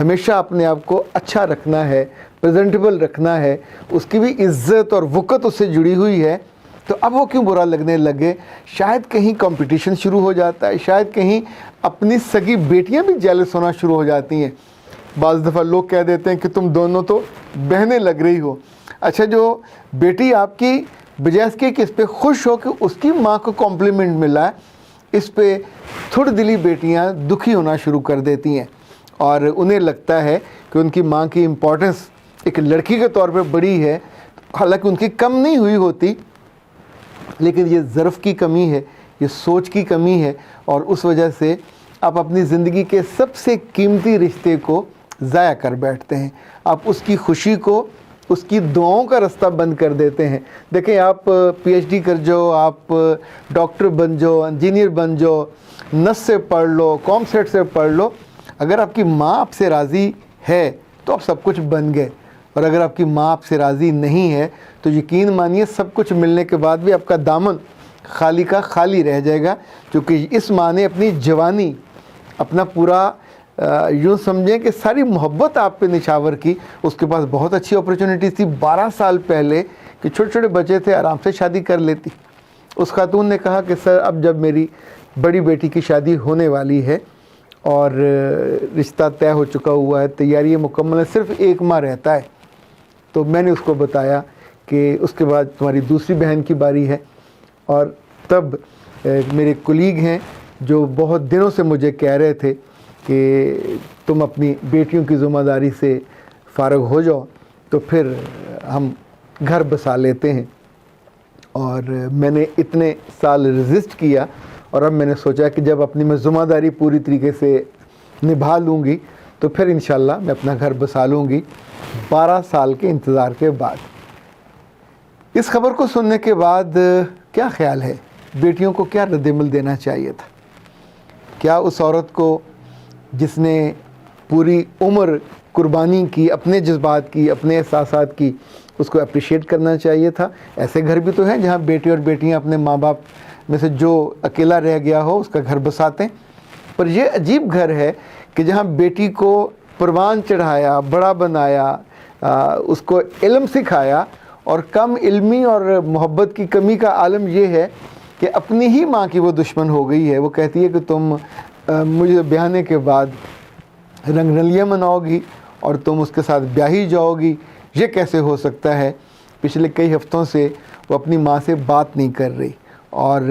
ہمیشہ اپنے آپ کو اچھا رکھنا ہے، پریزنٹیبل رکھنا ہے، اس کی بھی عزت اور وقت اس سے جڑی ہوئی ہے، تو اب وہ کیوں برا لگنے لگے؟ شاید کہیں کمپٹیشن شروع ہو جاتا ہے، شاید کہیں اپنی سگی بیٹیاں بھی جیلس ہونا شروع ہو جاتی ہیں۔ بعض دفعہ لوگ کہہ دیتے ہیں کہ تم دونوں تو بہنیں لگ رہی ہو۔ اچھا، جو بیٹی آپ کی بجائے اس کے کہ اس پہ خوش ہو کہ اس کی ماں کو کمپلیمنٹ ملا ہے، اس پہ تھوڑ دلی بیٹیاں دکھی ہونا شروع کر دیتی ہیں، اور انہیں لگتا ہے کہ ان کی ماں کی امپورٹنس ایک لڑکی کے طور پہ بڑی ہے، حالانکہ ان کی کم نہیں ہوئی ہوتی، لیکن یہ ظرف کی کمی ہے، یہ سوچ کی کمی ہے، اور اس وجہ سے آپ اپنی زندگی کے سب سے قیمتی رشتے کو ضائع کر بیٹھتے ہیں۔ آپ اس کی خوشی کو، اس کی دعاؤں کا رستہ بند کر دیتے ہیں۔ دیکھیں، آپ پی ایچ ڈی کر جاؤ، آپ ڈاکٹر بن جاؤ، انجینئر بن جاؤ، نس سے پڑھ لو، کام سیٹ سے پڑھ لو، اگر آپ کی ماں آپ سے راضی ہے تو آپ سب کچھ بن گئے، اور اگر آپ کی ماں آپ سے راضی نہیں ہے تو یقین مانیے سب کچھ ملنے کے بعد بھی آپ کا دامن خالی کا خالی رہ جائے گا، کیونکہ اس ماں نے اپنی جوانی، اپنا پورا یوں سمجھیں کہ ساری محبت آپ پہ نچھاور کی۔ اس کے پاس بہت اچھی اپرچونٹی تھی 12 سال پہلے کہ چھوٹے چھوٹے بچے تھے، آرام سے شادی کر لیتی۔ اس خاتون نے کہا کہ سر اب جب میری بڑی بیٹی کی شادی ہونے والی ہے اور رشتہ طے ہو چکا ہوا ہے، تیاری مکمل ہے، صرف 1 ماہ رہتا ہے، تو میں نے اس کو بتایا کہ اس کے بعد تمہاری دوسری بہن کی باری ہے۔ اور تب میرے کولیگ ہیں جو بہت دنوں سے مجھے کہہ رہے تھے کہ تم اپنی بیٹیوں کی ذمہ داری سے فارغ ہو جاؤ تو پھر ہم گھر بسا لیتے ہیں۔ اور میں نے اتنے سال ریزسٹ کیا، اور اب میں نے سوچا کہ جب اپنی میں ذمہ داری پوری طریقے سے نبھا لوں گی تو پھر انشاءاللہ میں اپنا گھر بسا لوں گی 12 سال کے انتظار کے بعد۔ اس خبر کو سننے کے بعد کیا خیال ہے؟ بیٹیوں کو کیا رد عمل دینا چاہیے تھا؟ کیا اس عورت کو جس نے پوری عمر قربانی کی، اپنے جذبات کی، اپنے احساسات کی، اس کو اپریشیٹ کرنا چاہیے تھا؟ ایسے گھر بھی تو ہیں جہاں بیٹے اور بیٹیاں اپنے ماں باپ میں سے جو اکیلا رہ گیا ہو اس کا گھر بساتے ہیں، پر یہ عجیب گھر ہے کہ جہاں بیٹی کو پروان چڑھایا، بڑا بنایا، اس کو علم سکھایا، اور کم علمی اور محبت کی کمی کا عالم یہ ہے کہ اپنی ہی ماں کی وہ دشمن ہو گئی ہے۔ وہ کہتی ہے کہ تم مجھے بیاہنے کے بعد رنگ رلیاں مناؤ گی اور تم اس کے ساتھ بیاہی جاؤ گی، یہ کیسے ہو سکتا ہے؟ پچھلے کئی ہفتوں سے وہ اپنی ماں سے بات نہیں کر رہی، اور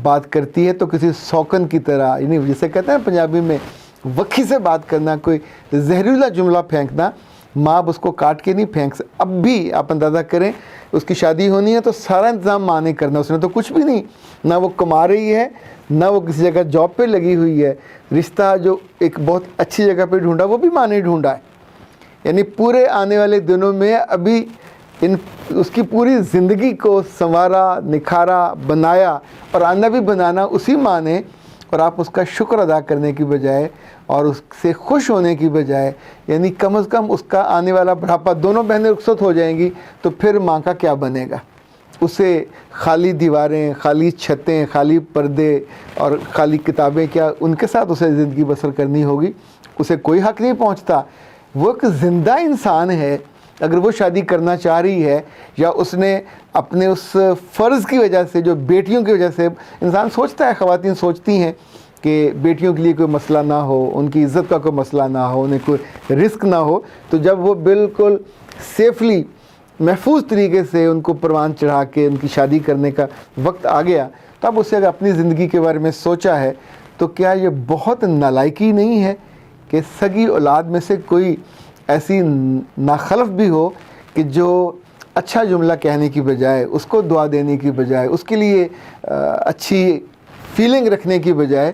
بات کرتی ہے تو کسی سوکن کی طرح، یعنی جسے کہتے ہیں پنجابی میں وکھی سے بات کرنا، کوئی زہریلا جملہ پھینکنا۔ ماں اب اس کو کاٹ کے نہیں پھینک سکتی۔ اب بھی آپ اندازہ کریں، اس کی شادی ہونی ہے تو سارا انتظام ماں نے کرنا، اس نے تو کچھ بھی نہیں، نہ وہ کما رہی ہے، نہ وہ کسی جگہ جاب پہ لگی ہوئی ہے۔ رشتہ جو ایک بہت اچھی جگہ پہ ڈھونڈا وہ بھی ماں نے ڈھونڈا ہے۔ یعنی پورے آنے والے دنوں میں ابھی اس کی پوری زندگی کو سنوارا، نکھارا، بنایا، اور آنا بھی بنانا اسی ماں نے، اور آپ اس کا شکر ادا کرنے کی بجائے اور اس سے خوش ہونے کی بجائے، یعنی کم از کم اس کا آنے والا بڑھاپا، دونوں بہنیں رخصت ہو جائیں گی تو پھر ماں کا کیا بنے گا؟ اسے خالی دیواریں، خالی چھتیں، خالی پردے اور خالی کتابیں، کیا ان کے ساتھ اسے زندگی بسر کرنی ہوگی؟ اسے کوئی حق نہیں پہنچتا۔ وہ ایک زندہ انسان ہے، اگر وہ شادی کرنا چاہ رہی ہے، یا اس نے اپنے اس فرض کی وجہ سے، جو بیٹیوں کی وجہ سے انسان سوچتا ہے، خواتین سوچتی ہیں کہ بیٹیوں کے لیے کوئی مسئلہ نہ ہو، ان کی عزت کا کوئی مسئلہ نہ ہو، انہیں کوئی رزق نہ ہو، تو جب وہ بالکل سیفلی، محفوظ طریقے سے ان کو پروان چڑھا کے ان کی شادی کرنے کا وقت آ گیا، تو اب اسے اگر اپنی زندگی کے بارے میں سوچا ہے تو کیا یہ بہت نالائکی نہیں ہے کہ سگی اولاد میں سے کوئی ایسی ناخلف بھی ہو کہ جو اچھا جملہ کہنے کی بجائے، اس کو دعا دینے کی بجائے، اس کے لیے اچھی فیلنگ رکھنے کی بجائے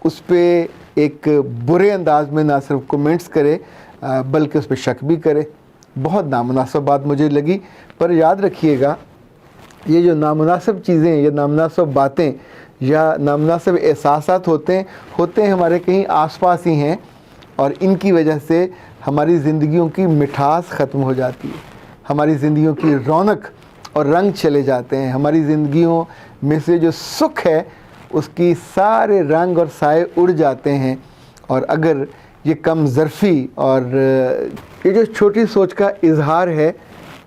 اس پہ ایک برے انداز میں نہ صرف کومنٹس کرے بلکہ اس پہ شک بھی کرے؟ بہت نامناسب بات مجھے لگی۔ پر یاد رکھیے گا، یہ جو نامناسب چیزیں، یہ نامناسب باتیں یا نامناسب احساسات ہوتے ہیں ہمارے کہیں آس پاس ہی ہیں، اور ان کی وجہ سے ہماری زندگیوں کی مٹھاس ختم ہو جاتی ہے، ہماری زندگیوں کی رونق اور رنگ چلے جاتے ہیں، ہماری زندگیوں میں سے جو سکھ ہے اس کی سارے رنگ اور سائے اڑ جاتے ہیں۔ اور اگر یہ کم ظرفی اور یہ جو چھوٹی سوچ کا اظہار ہے،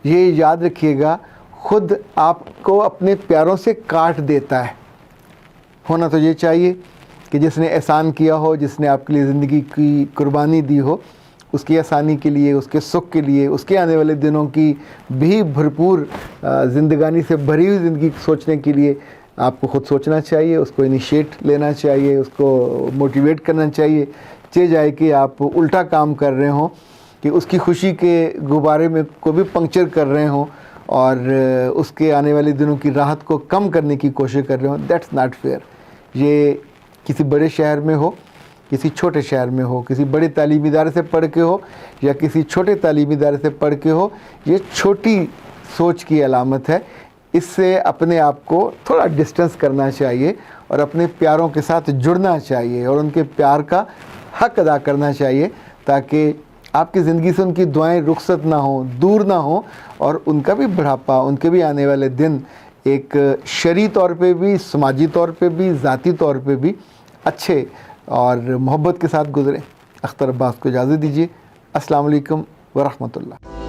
یہ یاد رکھیے گا خود آپ کو اپنے پیاروں سے کاٹ دیتا ہے۔ ہونا تو یہ چاہیے کہ جس نے احسان کیا ہو، جس نے آپ کے لیے زندگی کی قربانی دی ہو، اس کی آسانی کے لیے، اس کے سکھ کے لیے، اس کے آنے والے دنوں کی بھی بھرپور زندگانی سے بھری ہوئی زندگی سوچنے کے لیے آپ کو خود سوچنا چاہیے، اس کو انیشیٹ لینا چاہیے، اس کو موٹیویٹ کرنا چاہیے۔ چہ جائے کہ آپ الٹا کام کر رہے ہوں، کہ اس کی خوشی کے غبارے میں کو بھی پنکچر کر رہے ہوں اور اس کے آنے والے دنوں کی راحت کو کم کرنے کی کوشش کر رہے ہوں، دیٹس ناٹ فیئر۔ یہ کسی بڑے شہر میں ہو، کسی چھوٹے شہر میں ہو، کسی بڑے تعلیمی ادارے سے پڑھ کے ہو یا کسی چھوٹے تعلیمی ادارے سے پڑھ کے ہو، یہ چھوٹی سوچ کی علامت ہے۔ اس سے اپنے آپ کو تھوڑا ڈسٹنس کرنا چاہیے اور اپنے پیاروں کے ساتھ جڑنا چاہیے اور ان کے پیار کا حق ادا کرنا چاہیے، تاکہ آپ کی زندگی سے ان کی دعائیں رخصت نہ ہوں، دور نہ ہوں، اور ان کا بھی بڑھاپا، ان کے بھی آنے والے دن ایک شرعی طور پہ بھی، سماجی طور پہ بھی، ذاتی طور پہ بھی اچھے اور محبت کے ساتھ گزریں۔ اختر عباس کو اجازت دیجیے۔ السلام علیکم ورحمۃ اللہ۔